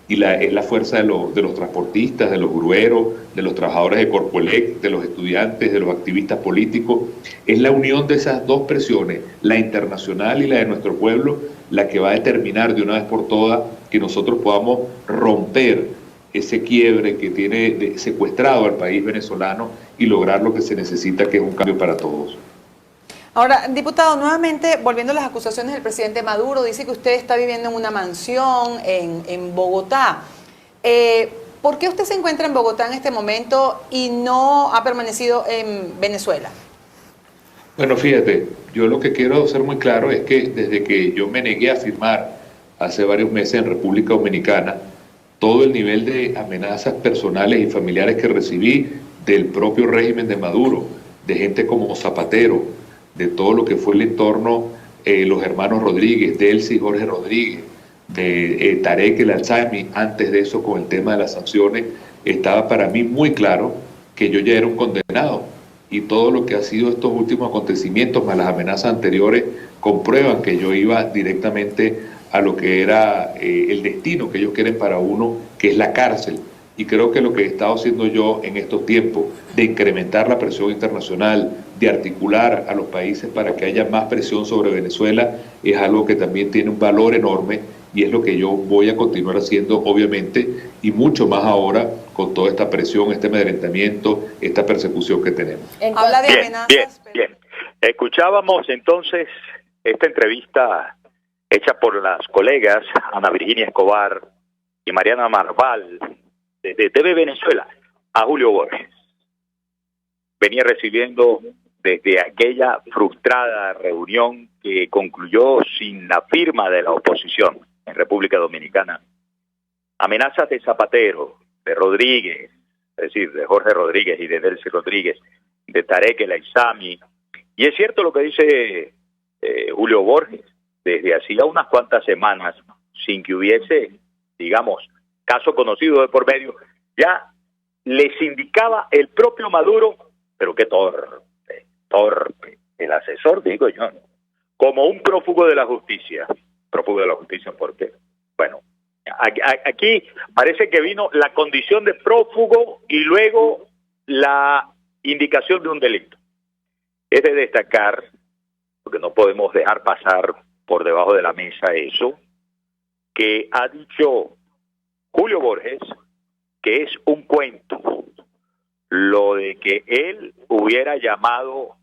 y es la fuerza de los transportistas, de los grueros, de los trabajadores de Corpoelec, de los estudiantes, de los activistas políticos. Es la unión de esas dos presiones, la internacional y la de nuestro pueblo, la que va a determinar de una vez por todas que nosotros podamos romper ese quiebre que tiene secuestrado al país venezolano y lograr lo que se necesita, que es un cambio para todos. Ahora, diputado, nuevamente, volviendo a las acusaciones del presidente Maduro, dice que usted está viviendo en una mansión en Bogotá. ¿Por qué usted se encuentra en Bogotá en este momento y no ha permanecido en Venezuela? Bueno, fíjate, yo lo que quiero ser muy claro es que desde que yo me negué a firmar hace varios meses en República Dominicana, todo el nivel de amenazas personales y familiares que recibí del propio régimen de Maduro, de gente como Zapatero, de todo lo que fue el entorno, los hermanos Rodríguez, Delcy y Jorge Rodríguez, de Tarek El Alzami, antes de eso con el tema de las sanciones, estaba para mí muy claro que yo ya era un condenado, y todo lo que ha sido estos últimos acontecimientos, más las amenazas anteriores, comprueban que yo iba directamente a lo que era el destino que ellos quieren para uno, que es la cárcel. Y creo que lo que he estado haciendo yo en estos tiempos, de incrementar la presión internacional, de articular a los países para que haya más presión sobre Venezuela, es algo que también tiene un valor enorme, y es lo que yo voy a continuar haciendo, obviamente, y mucho más ahora con toda esta presión, este amedrentamiento, esta persecución que tenemos. Habla de amenazas. Bien. Escuchábamos entonces esta entrevista hecha por las colegas Ana Virginia Escobar y Mariana Marval desde TV Venezuela a Julio Borges. Venía recibiendo desde aquella frustrada reunión que concluyó sin la firma de la oposición en República Dominicana amenazas de Zapatero, de Rodríguez, es decir, de Jorge Rodríguez y de Delcy Rodríguez, de Tarek El Alzami. Y es cierto lo que dice Julio Borges, desde hacía unas cuantas semanas, sin que hubiese, digamos, caso conocido de por medio, ya les indicaba el propio Maduro, pero qué torpe, el asesor, digo yo, ¿no?, como un prófugo de la justicia. ¿Prófugo de la justicia por qué? Bueno, aquí parece que vino la condición de prófugo y luego la indicación de un delito. Es de destacar, porque no podemos dejar pasar por debajo de la mesa eso, que ha dicho Julio Borges que es un cuento lo de que él hubiera llamado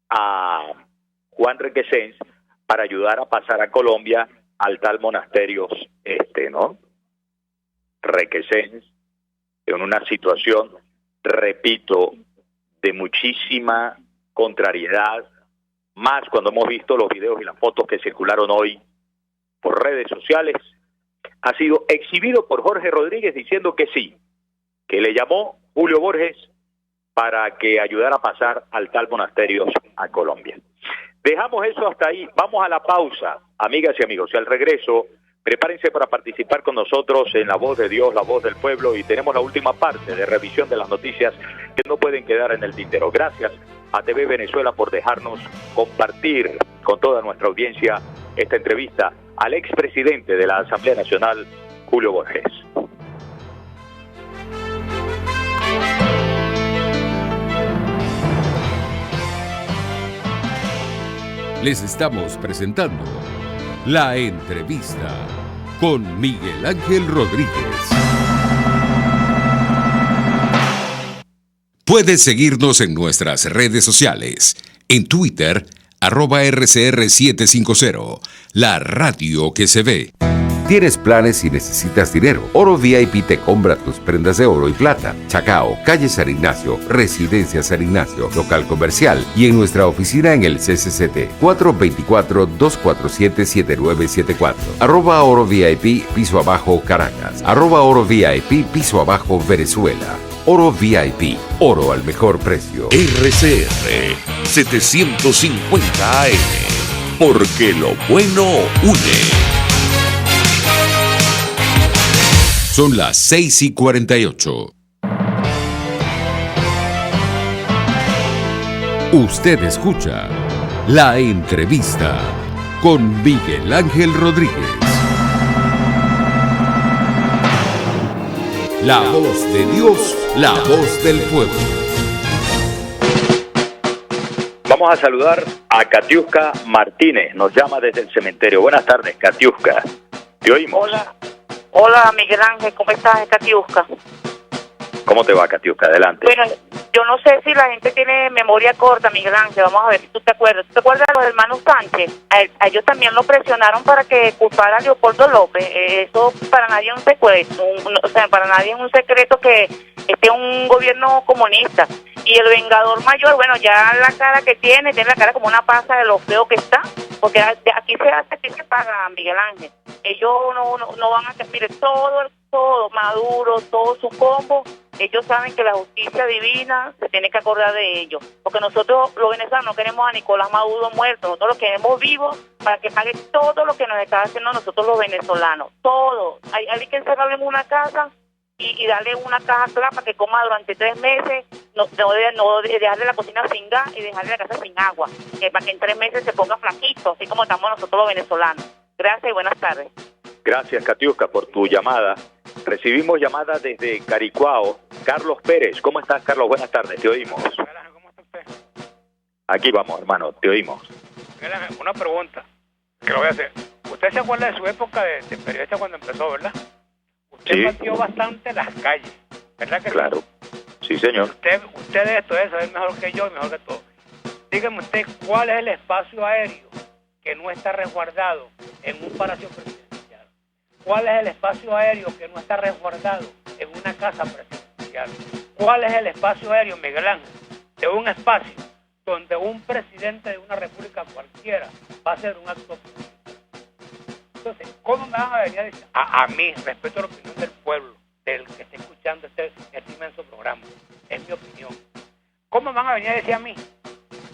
a Juan Requesens para ayudar a pasar a Colombia al tal Monasterios ¿no? Requesens, en una situación, repito, de muchísima contrariedad, más cuando hemos visto los videos y las fotos que circularon hoy por redes sociales, ha sido exhibido por Jorge Rodríguez diciendo que sí, que le llamó Julio Borges para que ayudara a pasar al tal Monasterios a Colombia. Dejamos eso hasta ahí, vamos a la pausa, amigas y amigos, y al regreso, prepárense para participar con nosotros en La Voz de Dios, La Voz del Pueblo, y tenemos la última parte de revisión de las noticias que no pueden quedar en el tintero. Gracias a TV Venezuela por dejarnos compartir con toda nuestra audiencia esta entrevista al expresidente de la Asamblea Nacional, Julio Borges. Les estamos presentando La Entrevista con Miguel Ángel Rodríguez. Puedes seguirnos en nuestras redes sociales. En Twitter, @RCR750, la radio que se ve. ¿Tienes planes y necesitas dinero? Oro VIP te compra tus prendas de oro y plata. Chacao, calle San Ignacio, Residencia San Ignacio, local comercial y en nuestra oficina en el CCCT, 424-247-7974. @Oro VIP, piso abajo, Caracas. @Oro VIP, piso abajo, Venezuela. Oro VIP, oro al mejor precio. RCR 750 AM, porque lo bueno une. Son las 6:48. Usted escucha La entrevista con Miguel Ángel Rodríguez. La voz de Dios, la voz del pueblo. Vamos a saludar a Katiuska Martínez, nos llama desde el cementerio. Buenas tardes, Katiuska. Te oímos. Hola Miguel Ángel, ¿cómo estás, Katiuska? ¿Cómo te va, Katiuska? Adelante. Bueno, yo no sé si la gente tiene memoria corta, Miguel Ángel, vamos a ver si tú te acuerdas. ¿Tú te acuerdas de los hermanos Sánchez? A ellos también lo presionaron para que culpara a Leopoldo López. Eso para nadie es un secreto, o sea, para nadie es un secreto que este es un gobierno comunista. Y el vengador mayor, bueno, ya la cara que tiene la cara como una pasa de lo feo que está, porque aquí se paga, Miguel Ángel. Ellos no van a mire, todo Maduro, todo su combo, ellos saben que la justicia divina se tiene que acordar de ellos, porque nosotros los venezolanos no queremos a Nicolás Maduro muerto, nosotros lo queremos vivo para que pague todo lo que nos está haciendo nosotros los venezolanos, todo. Hay que encerrarlo en una casa y darle una caja clara para que coma durante 3 meses, no dejarle la cocina sin gas y dejarle la casa sin agua, para que en 3 meses se ponga flaquito, así como estamos nosotros los venezolanos. Gracias y buenas tardes. Gracias, Katiuska, por tu llamada. Recibimos llamada desde Caricuao. Carlos Pérez, ¿cómo estás, Carlos? Buenas tardes, te oímos. ¿Cómo está usted? Aquí vamos, hermano, te oímos. Una pregunta que lo voy a hacer. ¿Usted se acuerda de su época de periodista cuando empezó, verdad? Usted Sí. batió bastante las calles, ¿verdad que Claro. Sí, señor. Usted de esto es mejor que yo y mejor que todo. Dígame usted, ¿cuál es el espacio aéreo que no está resguardado en un palacio presidencial? ¿Cuál es el espacio aéreo que no está resguardado en una casa presidencial? ¿Cuál es el espacio aéreo, Miguel Ángel, de un espacio donde un presidente de una república cualquiera va a hacer un acto público? Entonces, ¿cómo me van a venir a decir a mí, respeto a la opinión del pueblo, del que esté escuchando este inmenso programa? Es mi opinión. ¿Cómo me van a venir a decir a mí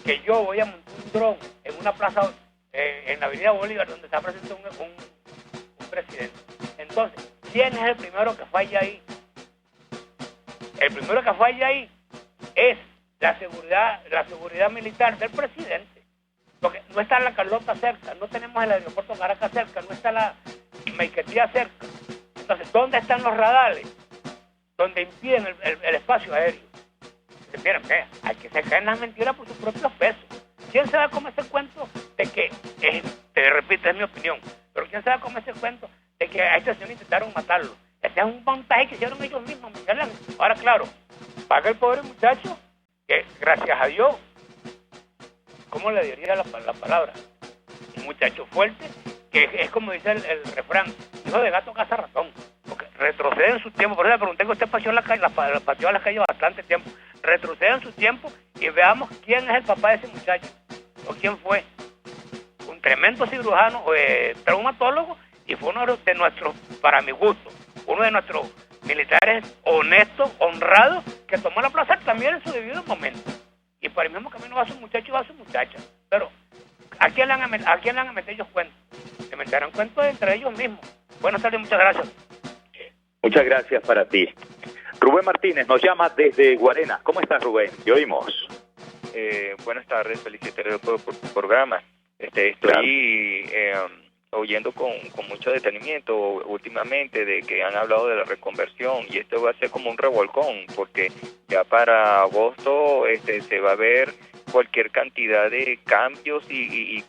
que yo voy a montar un dron en una plaza, en la avenida Bolívar, donde está presente un presidente? Entonces, ¿quién es el primero que falla ahí? El primero que falla ahí es la seguridad militar del presidente. Porque no está la Carlota cerca, no tenemos el aeropuerto Caracas cerca, no está la Maiquetía cerca. Entonces, ¿dónde están los radares? Donde impiden el espacio aéreo. Miren, hay que se caen las mentiras por sus propios pesos. ¿Quién se va a comer ese cuento de que, te repito, es mi opinión, pero quién se va a comer ese cuento de que a este señor intentaron matarlo? Este es un montaje que hicieron ellos mismos, Miguel Ángel. Ahora, claro, paga el pobre muchacho, que gracias a Dios, ¿cómo le diría la palabra? Un muchacho fuerte, que es como dice el refrán, hijo de gato caza ratón, porque retrocede en su tiempo. Por eso le pregunté que usted paseó la calle bastante tiempo. Retrocede en su tiempo y veamos quién es el papá de ese muchacho, o quién fue. Un tremendo cirujano, traumatólogo, y fue uno de nuestros, para mi gusto, uno de nuestros militares honestos, honrados, que tomó la plaza también en su debido momento. Y por el mismo camino va su muchacho y va su muchacha. Pero, ¿a quién le van a meter ellos cuentos? Se meterán cuentos entre ellos mismos. Buenas tardes, muchas gracias. Muchas gracias para ti. Rubén Martínez nos llama desde Guarena. ¿Cómo estás, Rubén? Te oímos. Buenas tardes, felicitaré por tu programa. Estoy oyendo con mucho detenimiento últimamente de que han hablado de la reconversión, y esto va a ser como un revolcón, porque ya para agosto se va a ver cualquier cantidad de cambios y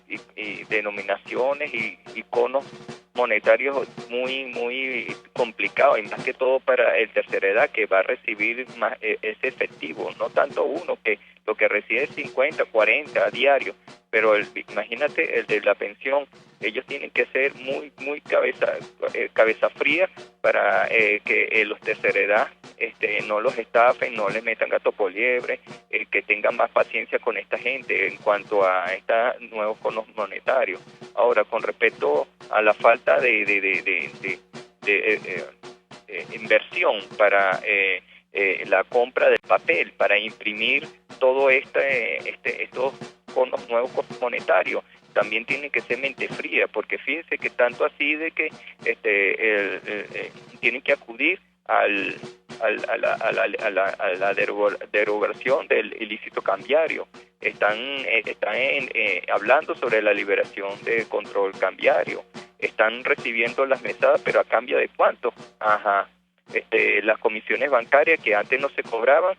denominaciones y iconos monetarios muy complicados, y más que todo para el tercera edad, que va a recibir más ese efectivo, no tanto uno que lo que recibe es 50, 40 a diario, pero imagínate el de la pensión. Ellos tienen que ser muy cabeza fría para que los tercera edad no los estafen, no les metan gato por liebre, que tengan más paciencia con esta gente en cuanto a estos nuevos conos monetarios. Ahora, con respecto a la falta de inversión para la compra de papel, para imprimir todo estos conos nuevos monetarios, también tienen que ser mente fría, porque fíjense que tanto así de que tienen que acudir la derogación del ilícito cambiario. Están hablando sobre la liberación de control cambiario. Están recibiendo las mesadas, pero a cambio de ¿cuánto? Las comisiones bancarias que antes no se cobraban,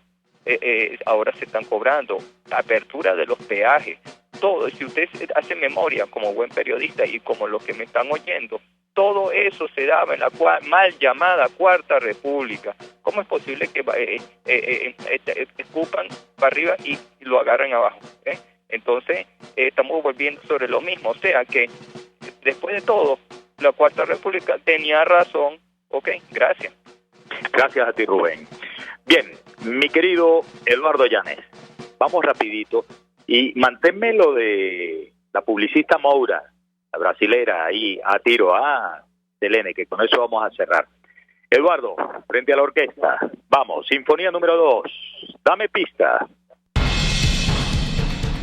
ahora se están cobrando. Apertura de los peajes. Todo, si usted hace memoria como buen periodista y como los que me están oyendo, todo eso se daba en la mal llamada Cuarta República. ¿Cómo es posible que escupan para arriba y lo agarren abajo? Entonces, estamos volviendo sobre lo mismo. O sea que, después de todo, la Cuarta República tenía razón. Ok, gracias. Gracias a ti, Rubén. Bien, mi querido Eduardo Llanes, vamos rapidito y manténme lo de la publicista Moura, la brasilera, ahí a tiro, Selene, que con eso vamos a cerrar. Eduardo, frente a la orquesta, vamos, sinfonía número 2, dame pista.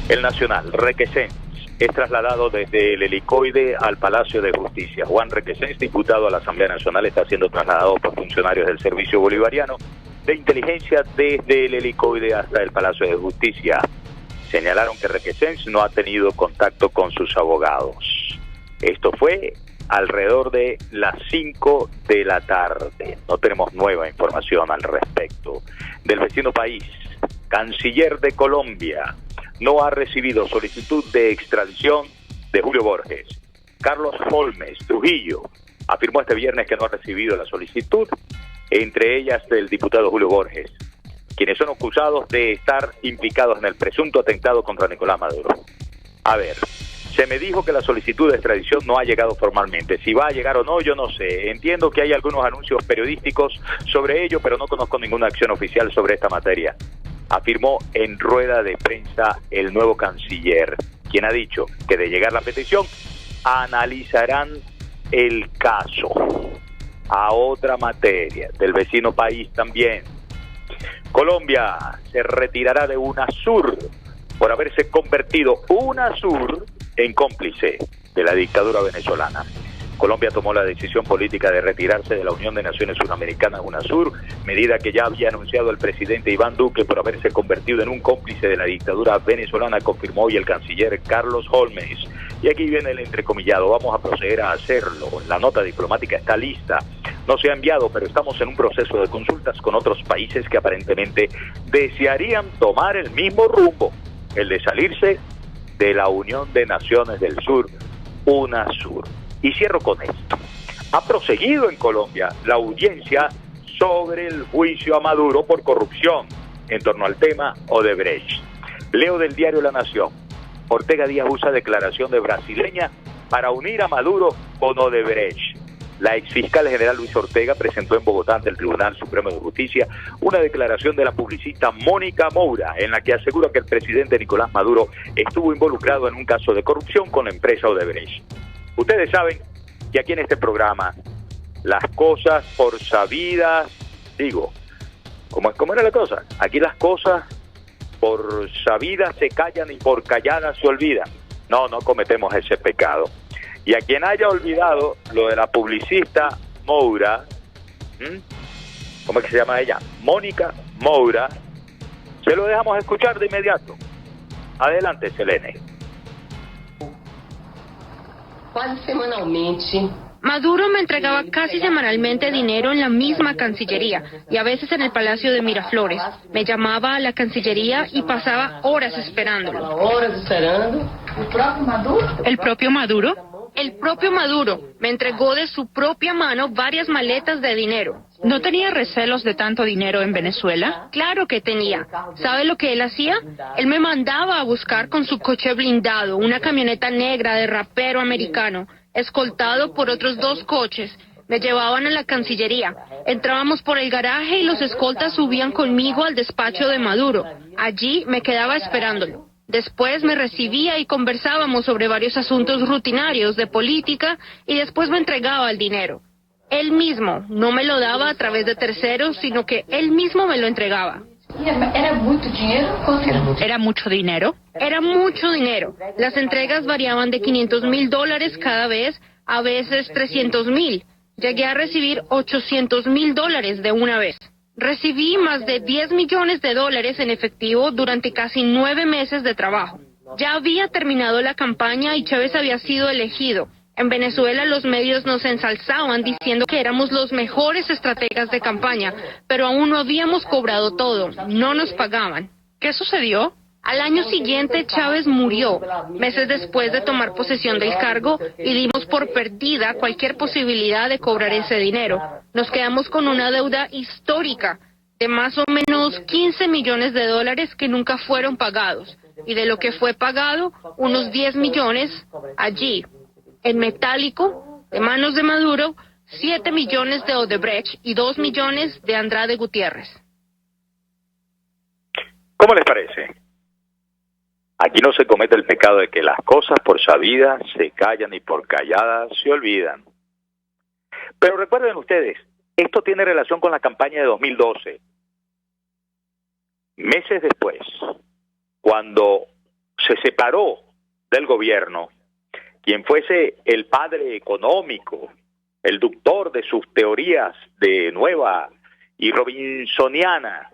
El Nacional, Requesens, es trasladado desde el helicoide al Palacio de Justicia. Juan Requesens, diputado a la Asamblea Nacional, está siendo trasladado por funcionarios del Servicio Bolivariano de Inteligencia desde el helicoide hasta el Palacio de Justicia. Señalaron que Requesens no ha tenido contacto con sus abogados. Esto fue alrededor de las 5 de la tarde. No tenemos nueva información al respecto. Del vecino país, canciller de Colombia no ha recibido solicitud de extradición de Julio Borges. Carlos Holmes Trujillo afirmó este viernes que no ha recibido la solicitud, entre ellas del diputado Julio Borges, quienes son acusados de estar implicados en el presunto atentado contra Nicolás Maduro. A ver, se me dijo que la solicitud de extradición no ha llegado formalmente. Si va a llegar o no, yo no sé. Entiendo que hay algunos anuncios periodísticos sobre ello, pero no conozco ninguna acción oficial sobre esta materia, afirmó en rueda de prensa el nuevo canciller, quien ha dicho que de llegar la petición, analizarán el caso. A otra materia, del vecino país también. Colombia se retirará de UNASUR por haberse convertido UNASUR en cómplice de la dictadura venezolana. Colombia tomó la decisión política de retirarse de la Unión de Naciones Suramericanas, UNASUR, medida que ya había anunciado el presidente Iván Duque por haberse convertido en un cómplice de la dictadura venezolana, confirmó hoy el canciller Carlos Holmes. Y aquí viene el entrecomillado, vamos a proceder a hacerlo. La nota diplomática está lista, no se ha enviado, pero estamos en un proceso de consultas con otros países que aparentemente desearían tomar el mismo rumbo, el de salirse de la Unión de Naciones del Sur, UNASUR. Y cierro con esto. Ha proseguido en Colombia la audiencia sobre el juicio a Maduro por corrupción en torno al tema Odebrecht. Leo del diario La Nación. Ortega Díaz usa declaración de brasileña para unir a Maduro con Odebrecht. La exfiscal general Luis Ortega presentó en Bogotá ante el Tribunal Supremo de Justicia una declaración de la publicista Mónica Moura en la que asegura que el presidente Nicolás Maduro estuvo involucrado en un caso de corrupción con la empresa Odebrecht. Ustedes saben que aquí en este programa las cosas por sabidas, digo, ¿cómo era la cosa? Aquí las cosas por sabidas se callan y por calladas se olvidan. No cometemos ese pecado. Y a quien haya olvidado lo de la publicista Moura, ¿cómo es que se llama ella? Mónica Moura, se lo dejamos escuchar de inmediato. Adelante, Selene. Quase semanalmente. Maduro me entregaba casi semanalmente dinero en la misma Cancillería y a veces en el Palacio de Miraflores. Me llamaba a la Cancillería y pasaba horas esperándolo. ¿Horas esperando? ¿El propio Maduro? ¿El propio Maduro? El propio Maduro me entregó de su propia mano varias maletas de dinero. ¿No tenía recelos de tanto dinero en Venezuela? Claro que tenía. ¿Sabe lo que él hacía? Él me mandaba a buscar con su coche blindado, una camioneta negra de rapero americano, escoltado por otros 2 coches. Me llevaban a la Cancillería. Entrábamos por el garaje y los escoltas subían conmigo al despacho de Maduro. Allí me quedaba esperándolo. Después me recibía y conversábamos sobre varios asuntos rutinarios de política y después me entregaba el dinero. Él mismo no me lo daba a través de terceros, sino que él mismo me lo entregaba. ¿Era mucho dinero? ¿Era mucho dinero? Era mucho dinero. Las entregas variaban de $500,000 cada vez, a veces $300,000. Llegué a recibir $800,000 de una vez. Recibí más de 10 millones de dólares en efectivo durante casi 9 meses de trabajo. Ya había terminado la campaña y Chávez había sido elegido. En Venezuela los medios nos ensalzaban diciendo que éramos los mejores estrategas de campaña, pero aún no habíamos cobrado todo, no nos pagaban. ¿Qué sucedió? Al año siguiente Chávez murió, meses después de tomar posesión del cargo, y dimos por perdida cualquier posibilidad de cobrar ese dinero. Nos quedamos con una deuda histórica de más o menos 15 millones de dólares que nunca fueron pagados, y de lo que fue pagado, unos 10 millones allí, en metálico, de manos de Maduro, 7 millones de Odebrecht y 2 millones de Andrade Gutiérrez. ¿Cómo les parece? Aquí no se comete el pecado de que las cosas por sabidas se callan y por calladas se olvidan. Pero recuerden ustedes, esto tiene relación con la campaña de 2012. Meses después, cuando se separó del gobierno, quien fuese el padre económico, el doctor de sus teorías de nueva y robinsoniana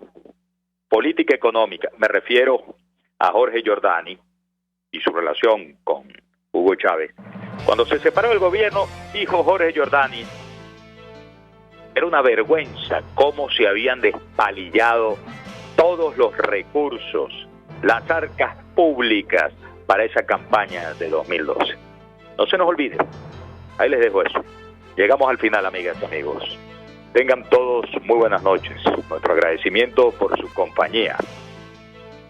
política económica, me refiero a Jorge Giordani y su relación con Hugo Chávez. Cuando se separó del gobierno, dijo Jorge Giordani, era una vergüenza cómo se habían despalillado todos los recursos, las arcas públicas para esa campaña de 2012. No se nos olvide, ahí les dejo eso. Llegamos al final, amigas y amigos. Tengan todos muy buenas noches. Nuestro agradecimiento por su compañía.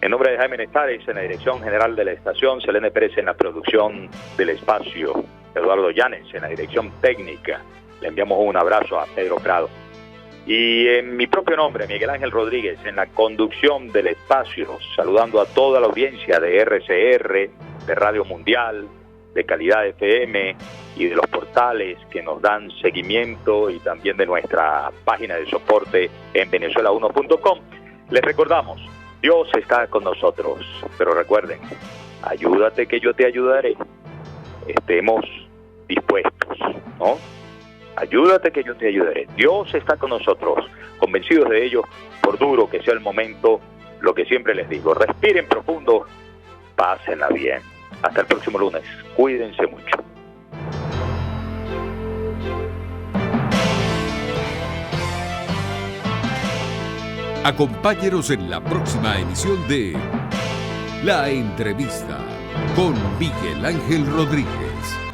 En nombre de Jaime Nestares, en la dirección general de la estación, Selene Pérez en la producción del espacio, Eduardo Llanes en la dirección técnica, le enviamos un abrazo a Pedro Prado. Y en mi propio nombre, Miguel Ángel Rodríguez, en la conducción del espacio, saludando a toda la audiencia de RCR, de Radio Mundial, de Calidad FM y de los portales que nos dan seguimiento y también de nuestra página de soporte en venezuela1.com. Les recordamos, Dios está con nosotros, pero recuerden, ayúdate que yo te ayudaré. Estemos dispuestos, ¿no? Ayúdate que yo te ayudaré. Dios está con nosotros, convencidos de ello, por duro que sea el momento, lo que siempre les digo, respiren profundo, pásenla bien. Hasta el próximo lunes, cuídense mucho. Acompáñenos en la próxima emisión de La Entrevista con Miguel Ángel Rodríguez.